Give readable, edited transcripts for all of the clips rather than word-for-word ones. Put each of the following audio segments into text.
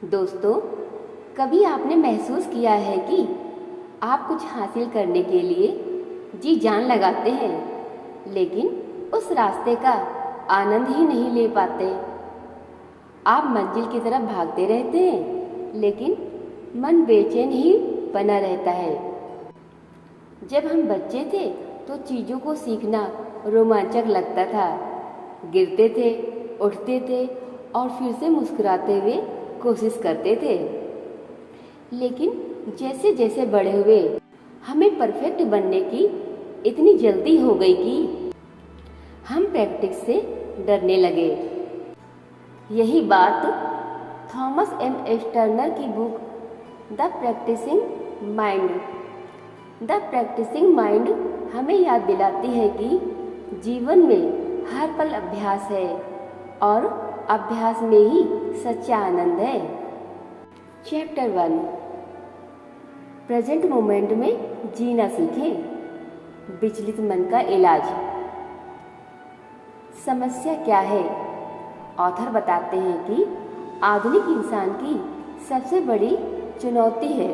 दोस्तों, कभी आपने महसूस किया है कि आप कुछ हासिल करने के लिए जी जान लगाते हैं, लेकिन उस रास्ते का आनंद ही नहीं ले पाते। आप मंजिल की तरफ भागते रहते हैं, लेकिन मन बेचैन ही बना रहता है। जब हम बच्चे थे तो चीज़ों को सीखना रोमांचक लगता था। गिरते थे, उठते थे और फिर से मुस्कुराते हुए कोशिश करते थे। लेकिन जैसे जैसे बड़े हुए, हमें परफेक्ट बनने की इतनी जल्दी हो गई कि हम प्रैक्टिस से डरने लगे। यही बात थॉमस एम एस्टर्नर की बुक द प्रैक्टिसिंग माइंड हमें याद दिलाती है कि जीवन में हर पल अभ्यास है और अभ्यास में ही सच्चा आनंद है। चैप्टर 1, प्रेजेंट मोमेंट में जीना सीखें। विचलित मन का इलाज। समस्या क्या है? ऑथर बताते हैं कि आधुनिक इंसान की सबसे बड़ी चुनौती है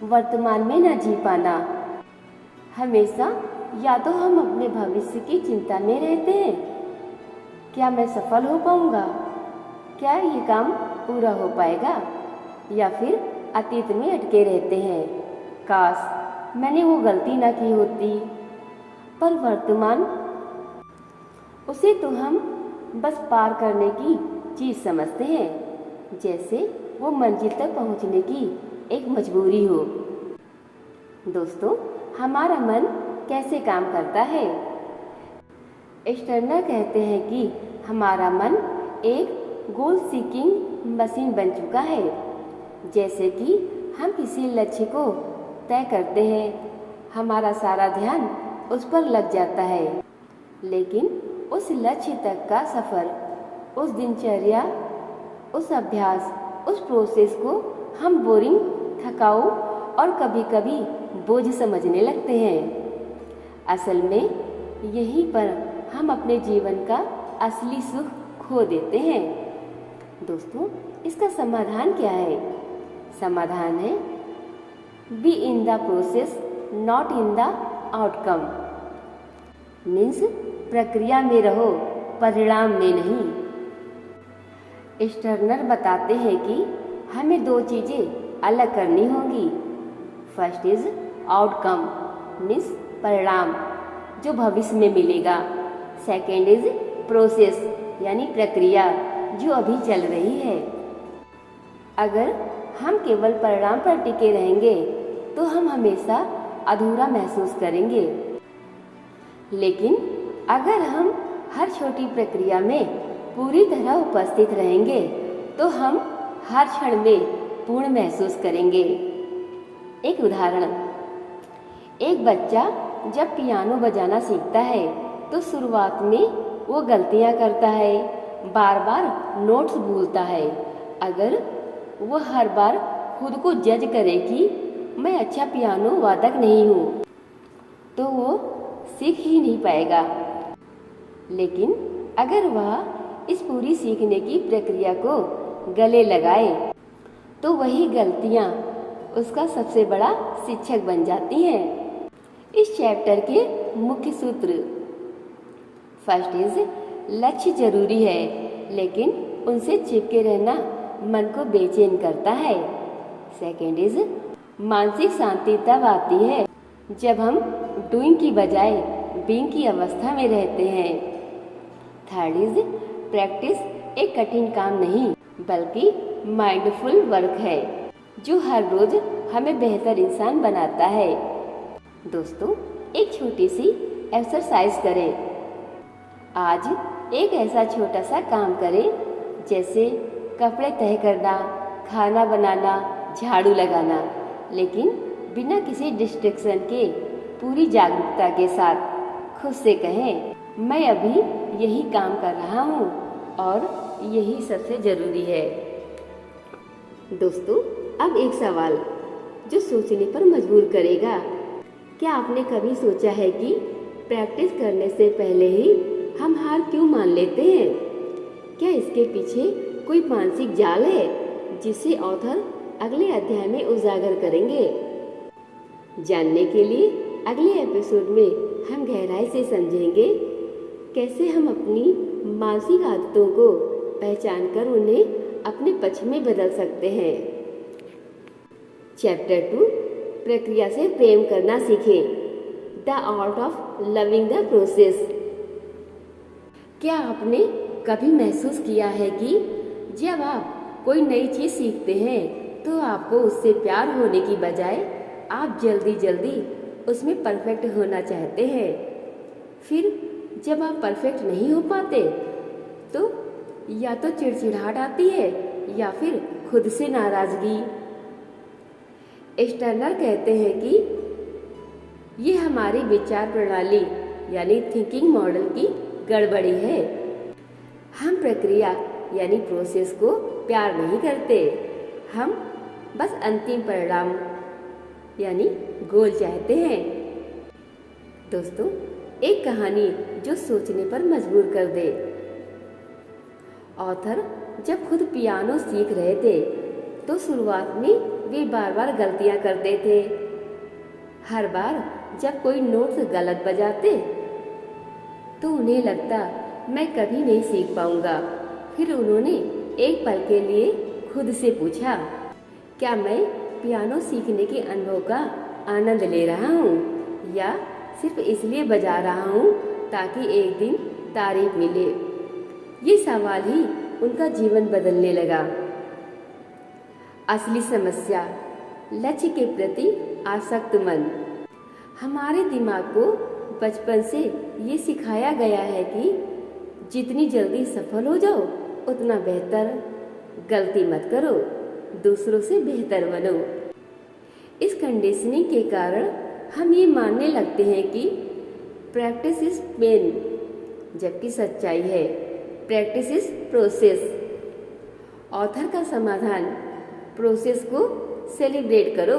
वर्तमान में न जी पाना। हमेशा या तो हम अपने भविष्य की चिंता में रहते हैं, क्या मैं सफल हो पाऊंगा, क्या ये काम पूरा हो पाएगा, या फिर अतीत में अटके रहते हैं, काश मैंने वो गलती ना की होती। पर वर्तमान, उसे तो हम बस पार करने की चीज समझते हैं, जैसे वो मंजिल तक पहुंचने की एक मजबूरी हो। दोस्तों, हमारा मन कैसे काम करता है? स्टर्नर कहते हैं कि हमारा मन एक गोल सीकिंग मशीन बन चुका है। जैसे कि हम किसी लक्ष्य को तय करते हैं, हमारा सारा ध्यान उस पर लग जाता है, लेकिन उस लक्ष्य तक का सफर, उस दिनचर्या, उस अभ्यास, उस प्रोसेस को हम बोरिंग, थकाऊ और कभी कभी बोझ समझने लगते हैं। असल में यहीं पर हम अपने जीवन का असली सुख खो देते हैं। दोस्तों, इसका समाधान क्या है? समाधान है be in the process not in the outcome. Means प्रक्रिया में रहो, परिणाम में नहीं। स्टर्नर बताते हैं कि हमें दो चीजें अलग करनी होंगी। फर्स्ट इज आउटकम, मीन्स परिणाम जो भविष्य में मिलेगा। सेकेंड इज प्रोसेस, यानी प्रक्रिया जो अभी चल रही है। अगर हम केवल परिणाम पर टिके रहेंगे तो हम हमेशा अधूरा महसूस करेंगे, लेकिन अगर हम हर छोटी प्रक्रिया में पूरी तरह उपस्थित रहेंगे तो हम हर क्षण में पूर्ण महसूस करेंगे। एक उदाहरण, एक बच्चा जब पियानो बजाना सीखता है तो शुरुआत में वो गलतियां करता है, बार बार नोट्स भूलता है। अगर वो हर बार खुद को जज करे कि मैं अच्छा पियानो वादक नहीं हूँ, तो वो सीख ही नहीं पाएगा। लेकिन अगर वह इस पूरी सीखने की प्रक्रिया को गले लगाए तो वही गलतियाँ उसका सबसे बड़ा शिक्षक बन जाती हैं। इस चैप्टर के मुख्य सूत्र, फर्स्ट इज लक्ष्य जरूरी है, लेकिन उनसे चिपके रहना मन को बेचैन करता है। सेकेंड इज मानसिक शांति तब आती है जब हम डूइंग की बजाय बीइंग की अवस्था में रहते हैं। थर्ड इज प्रैक्टिस एक कठिन काम नहीं बल्कि माइंडफुल वर्क है जो हर रोज हमें बेहतर इंसान बनाता है। दोस्तों, एक छोटी सी एक्सरसाइज करें। आज एक ऐसा छोटा सा काम करें जैसे कपड़े तय करना, खाना बनाना, झाड़ू लगाना, लेकिन बिना किसी डिस्ट्रैक्शन के पूरी जागरूकता के साथ खुद से कहें, मैं अभी यही काम कर रहा हूँ और यही सबसे जरूरी है। दोस्तों, अब एक सवाल जो सोचने पर मजबूर करेगा। क्या आपने कभी सोचा है कि प्रैक्टिस करने से पहले ही हम हार क्यों मान लेते हैं? क्या इसके पीछे कोई मानसिक जाल है जिसे ऑथर अगले अध्याय में उजागर करेंगे। जानने के लिए अगले एपिसोड में हम गहराई से समझेंगे कैसे हम अपनी मानसिक आदतों को पहचान कर उन्हें अपने पक्ष में बदल सकते हैं। चैप्टर 2 प्रक्रिया से प्रेम करना सीखें, the art of loving the process. क्या आपने कभी महसूस किया है कि जब आप कोई नई चीज़ सीखते हैं तो आपको उससे प्यार होने की बजाय आप जल्दी जल्दी उसमें परफेक्ट होना चाहते हैं। फिर जब आप परफेक्ट नहीं हो पाते तो या तो चिड़चिड़ाहट आती है या फिर खुद से नाराज़गी। स्टर्नर कहते हैं कि ये हमारी विचार प्रणाली यानी थिंकिंग मॉडल की गड़बड़ी है। हम प्रक्रिया यानी प्रोसेस को प्यार नहीं करते, हम बस अंतिम परिणाम यानी गोल चाहते हैं। दोस्तों, एक कहानी जो सोचने पर मजबूर कर दे। ऑथर जब खुद पियानो सीख रहे थे तो शुरुआत में वे बार बार गलतियां करते थे। हर बार जब कोई नोट्स गलत बजाते तो उन्हें लगता मैं कभी नहीं सीख पाऊंगा। फिर उन्होंने एक पल के लिए खुद से पूछा, क्या मैं पियानो सीखने के अनुभव का आनंद ले रहा हूँ या सिर्फ इसलिए बजा रहा हूँ ताकि एक दिन तारीफ मिले। ये सवाल ही उनका जीवन बदलने लगा। असली समस्या लक्ष्य के प्रति आसक्त मन। हमारे दिमाग को बचपन से ये सिखाया गया है कि जितनी जल्दी सफल हो जाओ उतना बेहतर, गलती मत करो, दूसरों से बेहतर बनो। इस कंडीशनिंग के कारण हम ये मानने लगते हैं कि प्रैक्टिस इज पेन, जबकि सच्चाई है प्रैक्टिस इज प्रोसेस। ऑथर का समाधान, प्रोसेस को सेलिब्रेट करो।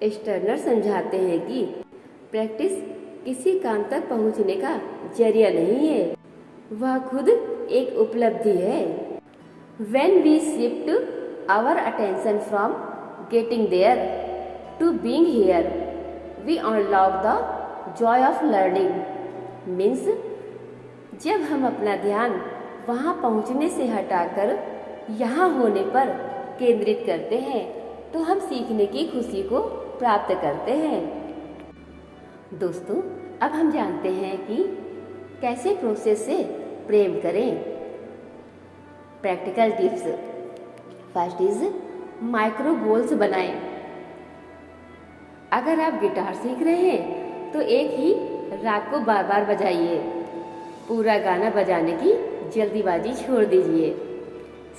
स्टर्नर समझाते हैं कि प्रैक्टिस किसी काम तक पहुंचने का जरिया नहीं है, वह खुद एक उपलब्धि है। When we shift our attention from getting there to being here, we unlock the joy of learning. Means जब हम अपना ध्यान वहाँ पहुँचने से हटाकर यहाँ होने पर केंद्रित करते हैं तो हम सीखने की खुशी को प्राप्त करते हैं। दोस्तों, अब हम जानते हैं कि कैसे प्रोसेस से प्रेम करें। Practical tips. First is micro goals बनाएं। अगर आप गिटार सीख रहे हैं तो एक ही राग को बार बार बजाइए, पूरा गाना बजाने की जल्दीबाजी छोड़ दीजिए।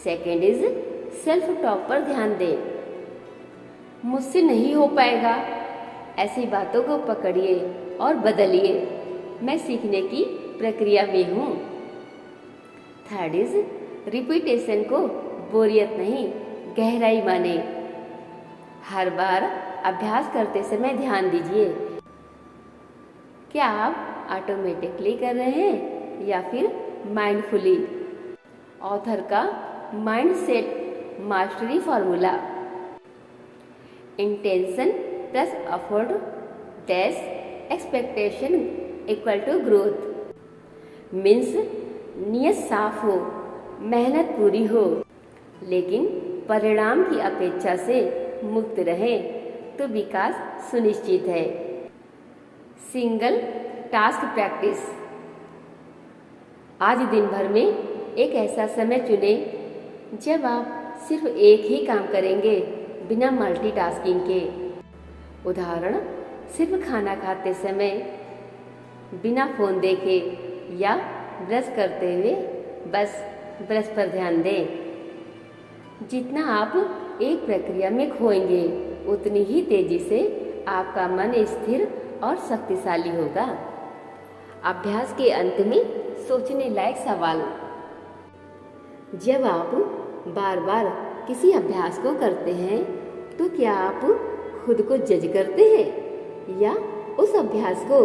सेकेंड इज सेल्फ टॉक पर ध्यान दें। मुझसे नहीं हो पाएगा, ऐसी बातों को पकड़िए और बदलिए, मैं सीखने की प्रक्रिया में हूँ। थर्ड इज रिपीटेशन को बोरियत नहीं गहराई माने। हर बार अभ्यास करते समय ध्यान दीजिए, क्या आप ऑटोमेटिकली कर रहे हैं या फिर माइंडफुली। ऑथर का mindset mastery formula. Intention plus effort dash expectation equal to growth. Means नियत साफ हो, मेहनत पूरी हो, लेकिन परिणाम की अपेक्षा से मुक्त रहे तो विकास सुनिश्चित है। Single task practice. आज दिन भर में एक ऐसा समय चुने जब आप सिर्फ एक ही काम करेंगे बिना मल्टीटास्किंग के। उदाहरण, सिर्फ खाना खाते समय बिना फोन देखे या ब्रश करते हुए बस ब्रश पर ध्यान दें। जितना आप एक प्रक्रिया में खोएंगे उतनी ही तेजी से आपका मन स्थिर और शक्तिशाली होगा। अभ्यास के अंत में सोचने लायक सवाल। जब आप बार बार किसी अभ्यास को करते हैं तो क्या आप खुद को जज करते हैं या उस अभ्यास को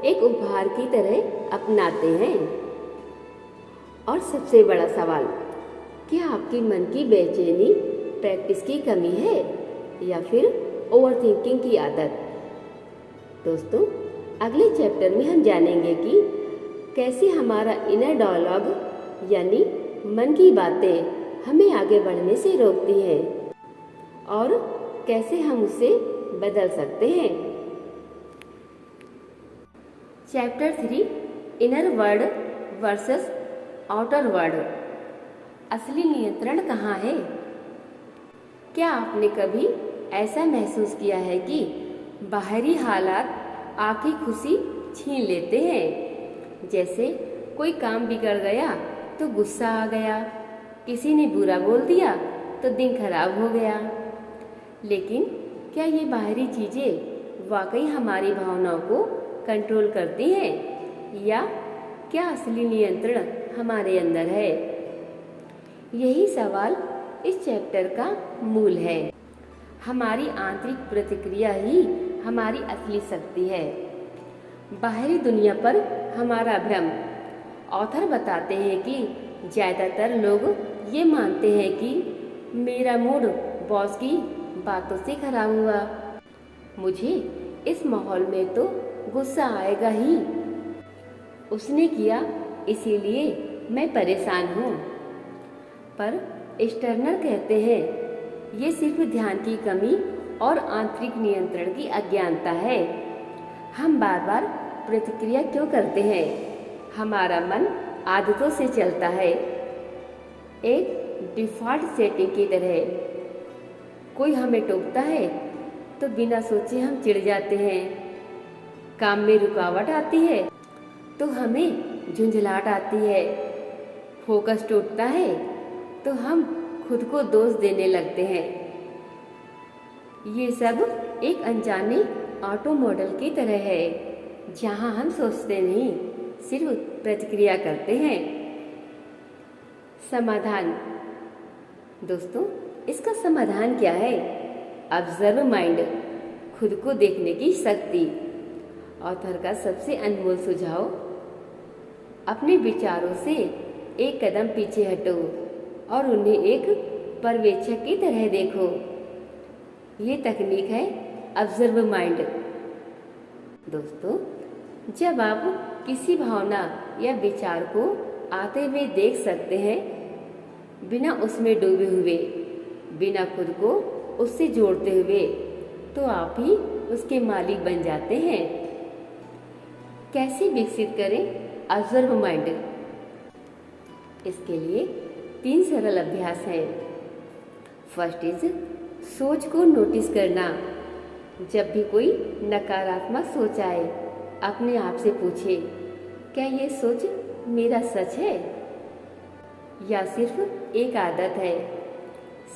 एक उपहार की तरह अपनाते हैं। और सबसे बड़ा सवाल, क्या आपके मन की बेचैनी प्रैक्टिस की कमी है या फिर ओवरथिंकिंग की आदत? दोस्तों, अगले चैप्टर में हम जानेंगे कि कैसे हमारा इनर डायलॉग यानी मन की बातें हमें आगे बढ़ने से रोकती हैं और कैसे हम उसे बदल सकते हैं। Chapter 3 inner world versus outer world. असली नियंत्रण कहाँ है? क्या आपने कभी ऐसा महसूस किया है कि बाहरी हालात आपकी खुशी छीन लेते हैं? जैसे कोई काम बिगड़ गया तो गुस्सा आ गया, किसी ने बुरा बोल दिया तो दिन खराब हो गया। लेकिन क्या ये बाहरी चीज़ें वाकई हमारी भावनाओं को कंट्रोल करती हैं या क्या असली नियंत्रण हमारे अंदर है? यही सवाल इस चैप्टर का मूल है। हमारी आंतरिक प्रतिक्रिया ही हमारी असली शक्ति है, बाहरी दुनिया पर हमारा भ्रम। ऑथर बताते हैं कि ज़्यादातर लोग ये मानते हैं कि मेरा मूड बॉस की बातों से खराब हुआ, मुझे इस माहौल में तो गुस्सा आएगा ही, उसने किया इसीलिए मैं परेशान हूँ। पर स्टर्नर कहते हैं ये सिर्फ ध्यान की कमी और आंतरिक नियंत्रण की अज्ञानता है। हम बार बार प्रतिक्रिया क्यों करते हैं? हमारा मन आदतों से चलता है, एक डिफ़ॉल्ट सेटिंग की तरह। कोई हमें टोकता है तो बिना सोचे हम चिढ़ जाते हैं, काम में रुकावट आती है तो हमें झुंझलाहट आती है, फोकस टूटता है तो हम खुद को दोष देने लगते हैं। ये सब एक अनजाने ऑटो मॉडल की तरह है जहां हम सोचते नहीं, सिर्फ प्रतिक्रिया करते हैं। समाधान। दोस्तों, इसका समाधान क्या है? ऑब्जर्व माइंड, खुद को देखने की शक्ति। ऑथर का सबसे अनमोल सुझाव, अपने विचारों से एक कदम पीछे हटो और उन्हें एक पर्यवेक्षक की तरह देखो। ये तकनीक है ऑब्जर्व माइंड। दोस्तों, जब आप किसी भावना या विचार को आते हुए देख सकते हैं, बिना उसमें डूबे हुए, बिना खुद को उससे जोड़ते हुए, तो आप ही उसके मालिक बन जाते हैं। कैसे विकसित करें ऑब्जर्व माइंड? इसके लिए 3 सरल अभ्यास हैं। फर्स्ट इज सोच को नोटिस करना। जब भी कोई नकारात्मक सोच आए, अपने आप से पूछे, क्या ये सोच मेरा सच है या सिर्फ एक आदत है?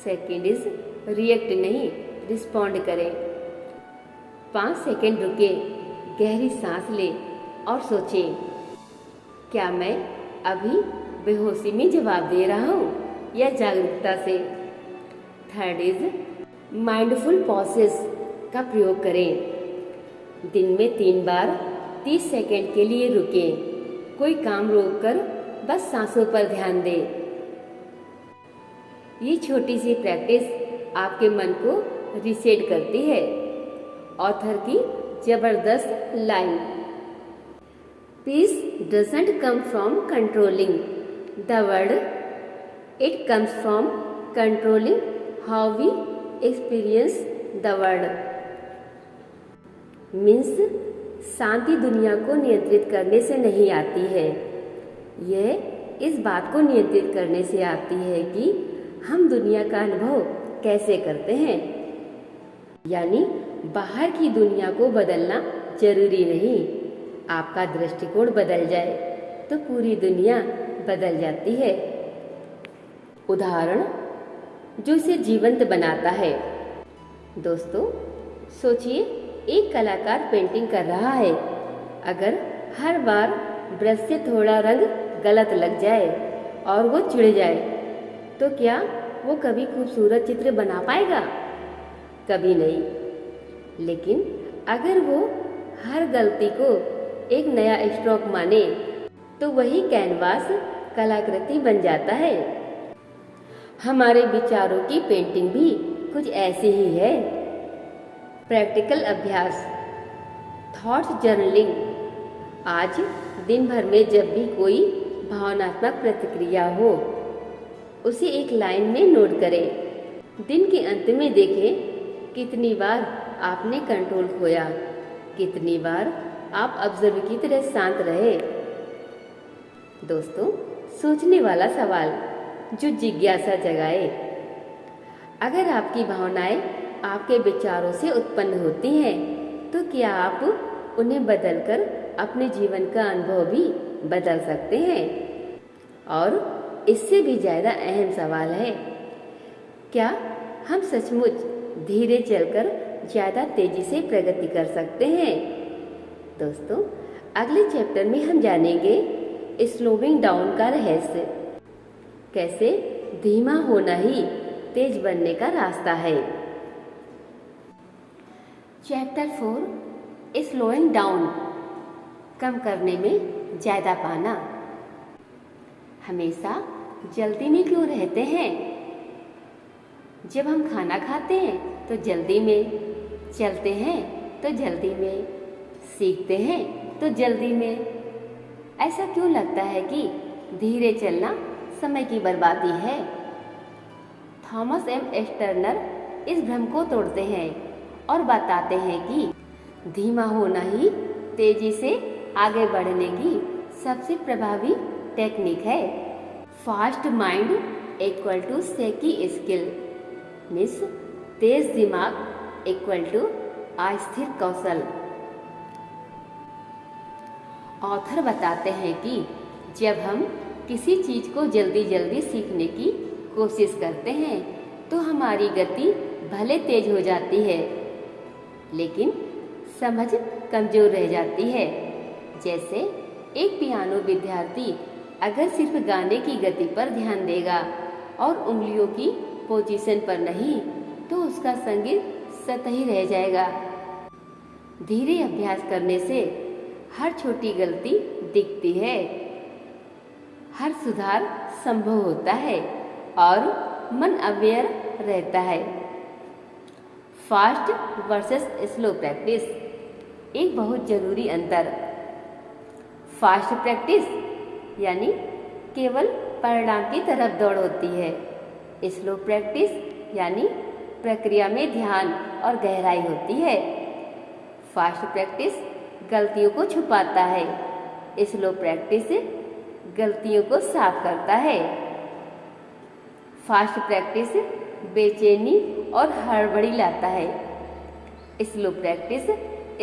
सेकंड इज रिएक्ट नहीं, रिस्पॉन्ड करें। 5 सेकंड रुके, गहरी सांस लें और सोचें, क्या मैं अभी बेहोशी में जवाब दे रहा हूँ या जागरूकता से? थर्ड इज माइंडफुल पॉसेस का प्रयोग करें। दिन में 3 बार 30 सेकंड के लिए रुकें, कोई काम रोककर बस सांसों पर ध्यान दें। ये छोटी सी प्रैक्टिस आपके मन को रीसेट करती है। ऑथर की जबरदस्त line, peace doesn't come from controlling the world, it comes from controlling how we experience the world. Means शांति दुनिया को नियंत्रित करने से नहीं आती है, यह इस बात को नियंत्रित करने से आती है कि हम दुनिया का अनुभव कैसे करते हैं। यानी बाहर की दुनिया को बदलना जरूरी नहीं, आपका दृष्टिकोण बदल जाए तो पूरी दुनिया बदल जाती है। उदाहरण जो इसे जीवंत बनाता है। दोस्तों, सोचिए, एक कलाकार पेंटिंग कर रहा है। अगर हर बार ब्रश से थोड़ा रंग गलत लग जाए और वो चिढ़ जाए, तो क्या वो कभी खूबसूरत चित्र बना पाएगा? कभी नहीं। लेकिन अगर वो हर गलती को एक नया स्ट्रोक माने, तो वही कैनवास कलाकृति बन जाता है। हमारे विचारों की पेंटिंग भी कुछ ऐसी ही है। प्रैक्टिकल अभ्यास, थॉट्स जर्नलिंग। आज दिन भर में जब भी कोई भावनात्मक प्रतिक्रिया हो, उसे एक लाइन में नोट करें। दिन के अंत में देखें कितनी बार आपने कंट्रोल खोया, कितनी बार आप ऑब्जर्व की तरह शांत रहे। दोस्तों, सोचने वाला सवाल जो जिज्ञासा जगाए। अगर आपकी भावनाएं आपके विचारों से उत्पन्न होती हैं, तो क्या आप उन्हें बदलकर अपने जीवन का अनुभव भी बदल सकते हैं? और इससे भी ज़्यादा अहम सवाल है, क्या हम सचमुच धीरे चलकर ज़्यादा तेजी से प्रगति कर सकते हैं? दोस्तों, अगले चैप्टर में हम जानेंगे स्लोइंग डाउन का रहस्य, कैसे धीमा होना ही तेज बनने का रास्ता है। चैप्टर 4, स्लोइंग डाउन, कम करने में ज़्यादा पाना। हमेशा जल्दी में क्यों रहते हैं? जब हम खाना खाते हैं तो जल्दी में, चलते हैं तो जल्दी में, सीखते हैं तो जल्दी में। ऐसा क्यों लगता है कि धीरे चलना समय की बर्बादी है? थॉमस एम स्टर्नर इस भ्रम को तोड़ते हैं और बताते हैं कि धीमा होना ही तेजी से आगे बढ़ने की सबसे प्रभावी टेक्निक है। फास्ट माइंड इक्वल टू सेकी स्किल, मीन्स तेज दिमाग इक्वल टू अस्थिर कौशल। ऑथर बताते हैं कि जब हम किसी चीज को जल्दी जल्दी सीखने की कोशिश करते हैं तो हमारी गति भले तेज हो जाती है, लेकिन समझ कमजोर रह जाती है। जैसे एक पियानो विद्यार्थी अगर सिर्फ गाने की गति पर ध्यान देगा और उंगलियों की पोजीशन पर नहीं, तो उसका संगीत सतही रह जाएगा। धीरे अभ्यास करने से हर छोटी गलती दिखती है, हर सुधार संभव होता है और मन अवेयर रहता है। फास्ट वर्सेस स्लो प्रैक्टिस, एक बहुत जरूरी अंतर। फास्ट प्रैक्टिस यानी केवल परिणाम की तरफ दौड़ होती है। स्लो प्रैक्टिस यानी प्रक्रिया में ध्यान और गहराई होती है। फास्ट प्रैक्टिस गलतियों को छुपाता है, स्लो प्रैक्टिस गलतियों को साफ करता है। फास्ट प्रैक्टिस बेचैनी और हड़बड़ी लाता है, स्लो प्रैक्टिस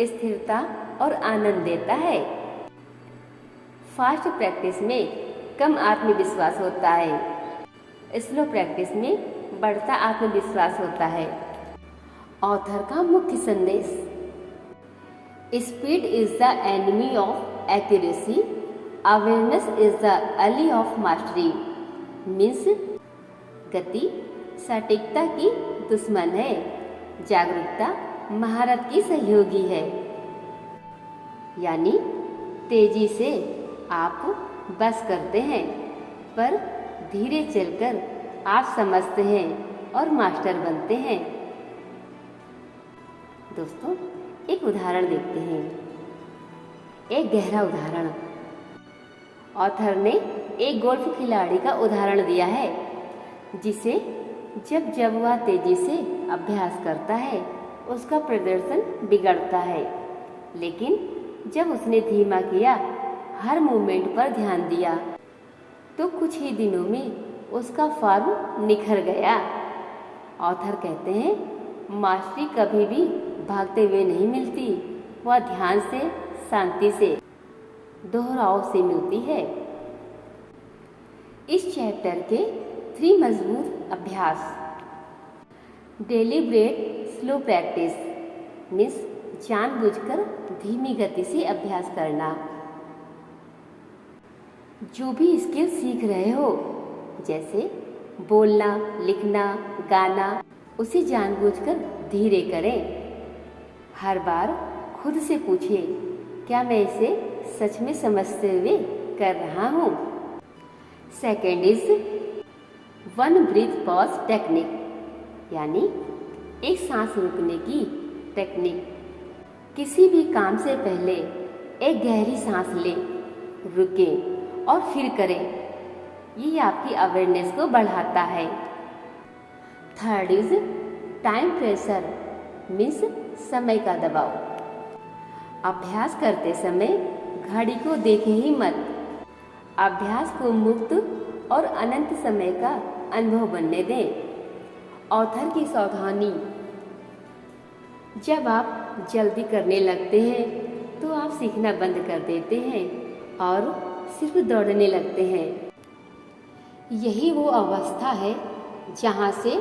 स्थिरता और आनंद देता है। फास्ट प्रैक्टिस में कम आत्मविश्वास होता है, स्लो प्रैक्टिस में बढ़ता आत्मविश्वास होता है। ऑथर का मुख्य संदेश, speed is the enemy of accuracy, awareness is the ally of mastery. Means गति सटीकता की दुश्मन है, जागरूकता महारत की सहयोगी है। यानी तेजी से आप बस करते हैं, पर धीरे चलकर आप समझते हैं और मास्टर बनते हैं। दोस्तों, एक उदाहरण देखते हैं, एक गहरा उदाहरण। ऑथर ने एक गोल्फ खिलाड़ी का उदाहरण दिया है, जिसे जब जब वह तेजी से अभ्यास करता है उसका प्रदर्शन बिगड़ता है, लेकिन जब उसने धीमा किया, हर मूवमेंट पर ध्यान दिया, तो कुछ ही दिनों में उसका फॉर्म निखर गया। ऑथर कहते हैं, मास्टरी कभी भी भागते हुए नहीं मिलती, वह ध्यान से, शांति से, दोहराव से मिलती है। इस चैप्टर के 3 मजबूत अभ्यास। डेलिब्रेट स्लो प्रैक्टिस मीन्स जानबूझकर धीमी गति से अभ्यास करना। जो भी स्किल सीख रहे हो, जैसे बोलना, लिखना, गाना, उसे जानबूझकर धीरे करें। हर बार खुद से पूछिए, क्या मैं इसे सच में समझते हुए कर रहा हूँ? Second is one breath pause technique, यानी एक सांस रुकने की टेक्निक। किसी भी काम से पहले एक गहरी सांस लें, रुकें और फिर करें। ये आपकी अवेयरनेस को बढ़ाता है। Third is time pressure, means समय का दबाव। अभ्यास करते समय घड़ी को देखें ही मत। अभ्यास को मुक्त और अनंत समय का अनुभव बनने दें। ऑथर की सावधानी, जब आप जल्दी करने लगते हैं तो आप सीखना बंद कर देते हैं और सिर्फ दौड़ने लगते हैं। यही वो अवस्था है जहाँ से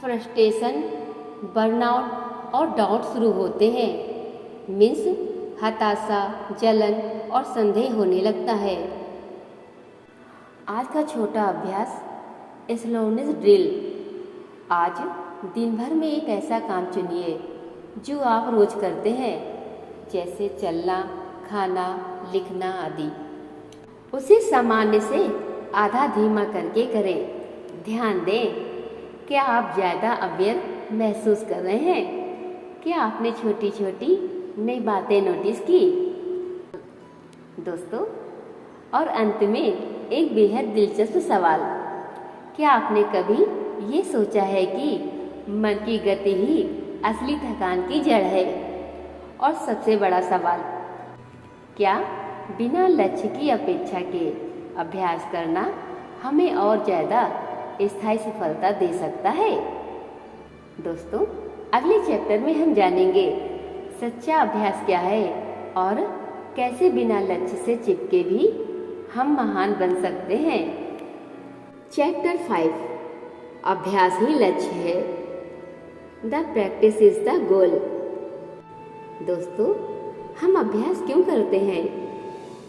फ्रस्ट्रेशन, बर्नआउट और डाउट शुरू होते हैं। मीन्स हताशा, जलन और संदेह होने लगता है। आज का छोटा अभ्यास, स्लोनेस ड्रिल। आज दिन भर में एक ऐसा काम चुनिए जो आप रोज करते हैं, जैसे चलना, खाना, लिखना आदि। उसे सामान्य से आधा धीमा करके करें। ध्यान दें, क्या आप ज़्यादा अवेयर महसूस कर रहे हैं? क्या आपने छोटी छोटी नई बातें नोटिस की? दोस्तों, और अंत में एक बेहद दिलचस्प सवाल, क्या आपने कभी ये सोचा है कि मन की गति ही असली थकान की जड़ है? और सबसे बड़ा सवाल, क्या बिना लक्ष्य की अपेक्षा के अभ्यास करना हमें और ज़्यादा स्थायी सफलता दे सकता है? दोस्तों, अगले चैप्टर में हम जानेंगे सच्चा अभ्यास क्या है और कैसे बिना लक्ष्य से चिपके भी हम महान बन सकते हैं। चैप्टर 5, अभ्यास ही लक्ष्य है। द प्रैक्टिस इज द गोल। दोस्तों, हम अभ्यास क्यों करते हैं?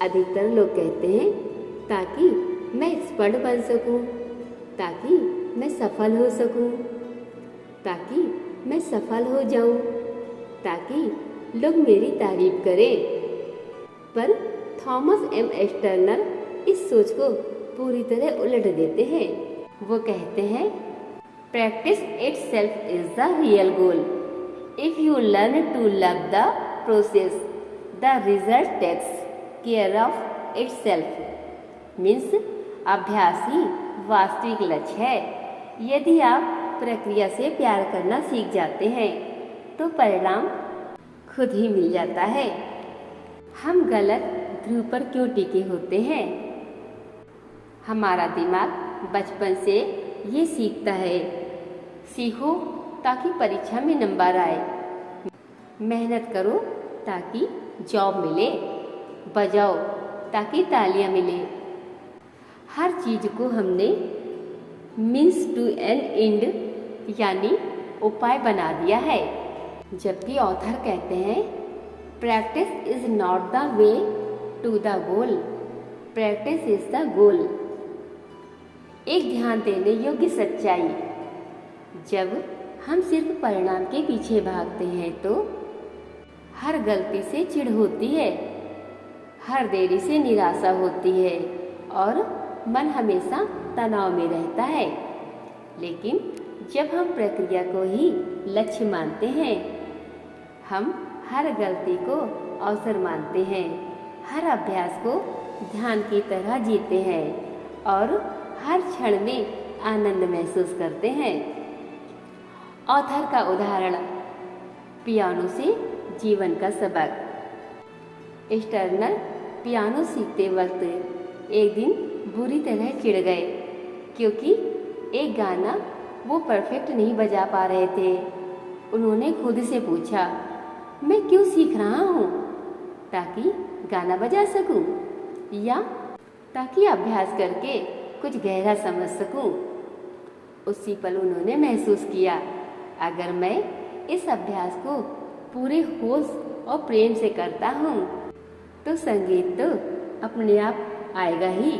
अधिकतर लोग कहते हैं ताकि मैं एक्सपर्ट बन सकूं, ताकि मैं सफल हो सकूं, ताकि मैं सफल हो जाऊं, ताकि लोग मेरी तारीफ करें। पर थॉमस एम एस्टर्नर इस सोच को पूरी तरह उलट देते हैं। वो कहते हैं, practice itself is the real goal. If you learn to love the process, the result takes care of itself. Means अभ्यास ही वास्तविक लक्ष्य है। यदि आप प्रक्रिया से प्यार करना सीख जाते हैं तो परिणाम खुद ही मिल जाता है। हम गलत ध्रुव पर क्यों टिके होते हैं? हमारा दिमाग बचपन से ये सीखता है, सीखो ताकि परीक्षा में नंबर आए, मेहनत करो ताकि जॉब मिले, बजाओ ताकि तालियां मिले। हर चीज को हमने मीन्स टू एन एंड यानी उपाय बना दिया है। जबकि ऑथर कहते हैं, practice is not the way to the goal, practice is the goal. एक ध्यान देने योग्य सच्चाई, जब हम सिर्फ परिणाम के पीछे भागते हैं तो हर गलती से चिढ़ होती है, हर देरी से निराशा होती है और मन हमेशा तनाव में रहता है। लेकिन जब हम प्रक्रिया को ही लक्ष्य मानते हैं, हम हर गलती को अवसर मानते हैं, हर अभ्यास को ध्यान की तरह जीते हैं और हर क्षण में आनंद महसूस करते हैं। ऑथर का उदाहरण, पियानो से जीवन का सबक। स्टर्नर पियानो सीखते वक्त एक दिन बुरी तरह चिढ़ गए क्योंकि एक गाना वो परफेक्ट नहीं बजा पा रहे थे। उन्होंने खुद से पूछा, मैं क्यों सीख रहा हूँ? ताकि गाना बजा सकूं या ताकि अभ्यास करके कुछ गहरा समझ सकूं? उसी पल उन्होंने महसूस किया, अगर मैं इस अभ्यास को पूरे होश और प्रेम से करता हूँ तो संगीत तो अपने आप आएगा ही।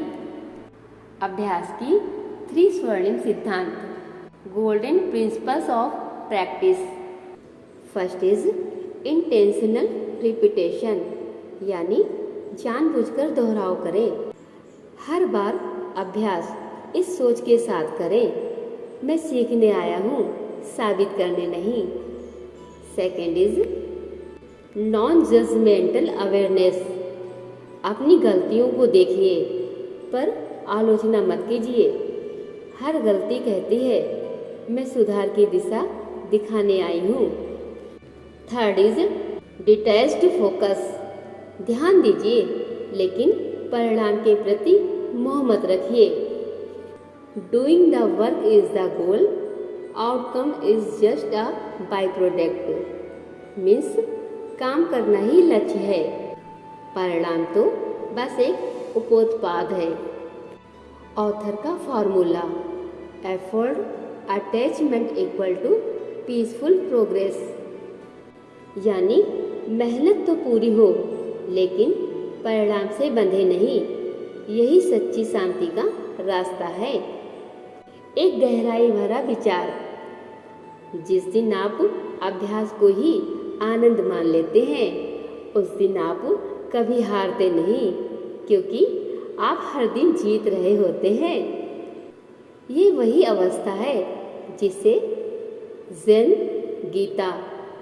अभ्यास की 3 स्वर्णिम सिद्धांत, golden principles of practice. First is intentional repetition, यानी जानबूझकर दोहराव करें। हर बार अभ्यास इस सोच के साथ करें, मैं सीखने आया हूँ, साबित करने नहीं। Second is non judgemental awareness. अपनी गलतियों को देखिए पर आलोचना मत कीजिए। हर गलती कहती है मैं सुधार की दिशा दिखाने आई हूँ। Third is detached focus. ध्यान दीजिए लेकिन परिणाम के प्रति मोह मत रखिए। Doing the work is the goal, outcome is just a by product. Means काम करना ही लक्ष्य है, परिणाम तो बस एक उपोत्पाद है। ऑथर का formula, effort attachment equal to peaceful progress. यानी मेहनत तो पूरी हो लेकिन परिणाम से बंधे नहीं, यही सच्ची शांति का रास्ता है। एक गहराई भरा विचार, जिस दिन आप अभ्यास को ही आनंद मान लेते हैं उस दिन आप कभी हारते नहीं, क्योंकि आप हर दिन जीत रहे होते हैं। ये वही अवस्था है जिसे ज़ेन, गीता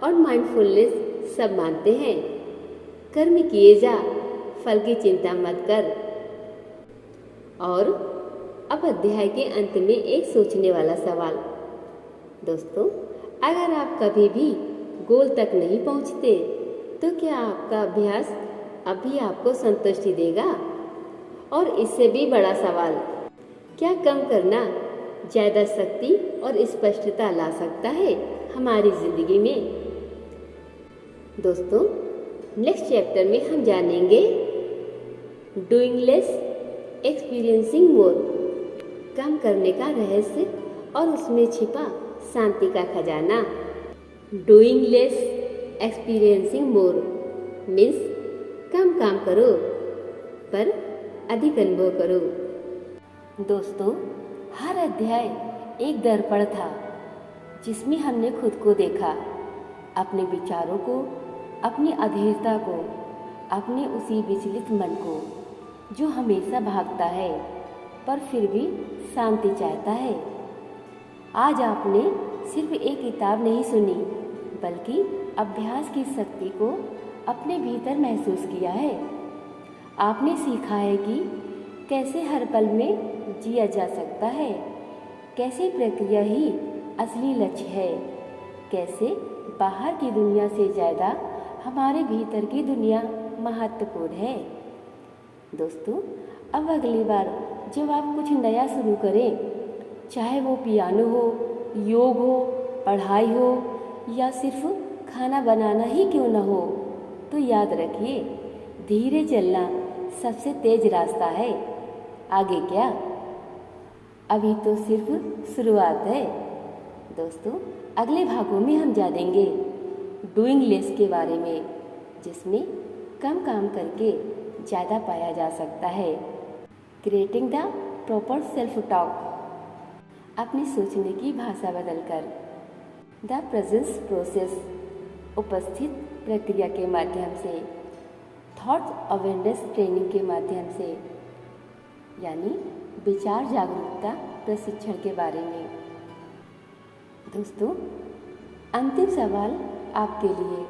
और माइंडफुलनेस सब मानते हैं। कर्म किए जा, फल की चिंता मत कर। और अब अध्याय के अंत में एक सोचने वाला सवाल। दोस्तों, अगर आप कभी भी गोल तक नहीं पहुंचते तो क्या आपका अभ्यास अभी आपको संतुष्टि देगा? और इससे भी बड़ा सवाल, क्या कम करना ज़्यादा शक्ति और स्पष्टता ला सकता है हमारी जिंदगी में? दोस्तों, नेक्स्ट चैप्टर में हम जानेंगे डूइंग लेस एक्सपीरियंसिंग मोर, कम करने का रहस्य और उसमें छिपा शांति का खजाना। Doing less experiencing more means कम काम करो पर अधिक अनुभव करो। दोस्तों, हर अध्याय एक दर्पण था जिसमें हमने खुद को देखा, अपने विचारों को, अपनी अधीरता को, अपने उसी विचलित मन को जो हमेशा भागता है पर फिर भी शांति चाहता है। आज आपने सिर्फ एक किताब नहीं सुनी बल्कि अभ्यास की शक्ति को अपने भीतर महसूस किया है। आपने सीखा है कि कैसे हर पल में जिया जा सकता है, कैसे प्रक्रिया ही असली लक्ष्य है, कैसे बाहर की दुनिया से ज़्यादा हमारे भीतर की दुनिया महत्वपूर्ण है। दोस्तों, अब अगली बार जब आप कुछ नया शुरू करें, चाहे वो पियानो हो, योग हो, पढ़ाई हो या सिर्फ खाना बनाना ही क्यों न हो, तो याद रखिए धीरे चलना सबसे तेज रास्ता है। आगे क्या, अभी तो सिर्फ शुरुआत है। दोस्तों, अगले भागों में हम जानेंगे डूइंग लेस के बारे में, जिसमें कम काम करके ज़्यादा पाया जा सकता है। Creating the proper self talk, अपनी सोचने की भाषा बदलकर। द प्रेजेंस प्रोसेस, उपस्थित प्रक्रिया के माध्यम से। थॉट अवेयरनेस ट्रेनिंग के माध्यम से, यानी विचार जागरूकता प्रशिक्षण के बारे में। दोस्तों, अंतिम सवाल आपके लिए,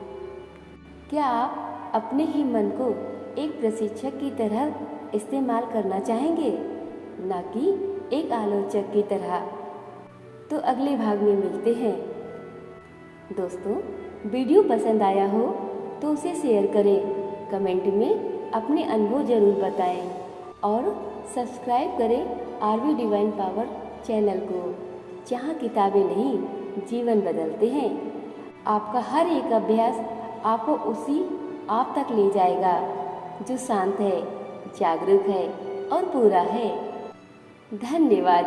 क्या आप अपने ही मन को एक प्रशिक्षक की तरह इस्तेमाल करना चाहेंगे, ना कि एक आलोचक की तरह? तो अगले भाग में मिलते हैं। दोस्तों, वीडियो पसंद आया हो तो उसे शेयर करें, कमेंट में अपने अनुभव ज़रूर बताएं और सब्सक्राइब करें आरवी डिवाइन पावर चैनल को, जहां किताबें नहीं जीवन बदलते हैं। आपका हर एक अभ्यास आपको उसी आप तक ले जाएगा जो शांत है, जागरूक है और पूरा है। धन्यवाद।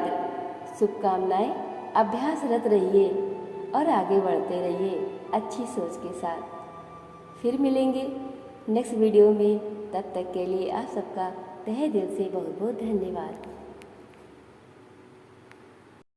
शुभकामनाएं। अभ्यासरत रहिए और आगे बढ़ते रहिए अच्छी सोच के साथ। फिर मिलेंगे नेक्स्ट वीडियो में, तब तक के लिए आप सबका तहे दिल से बहुत बहुत धन्यवाद।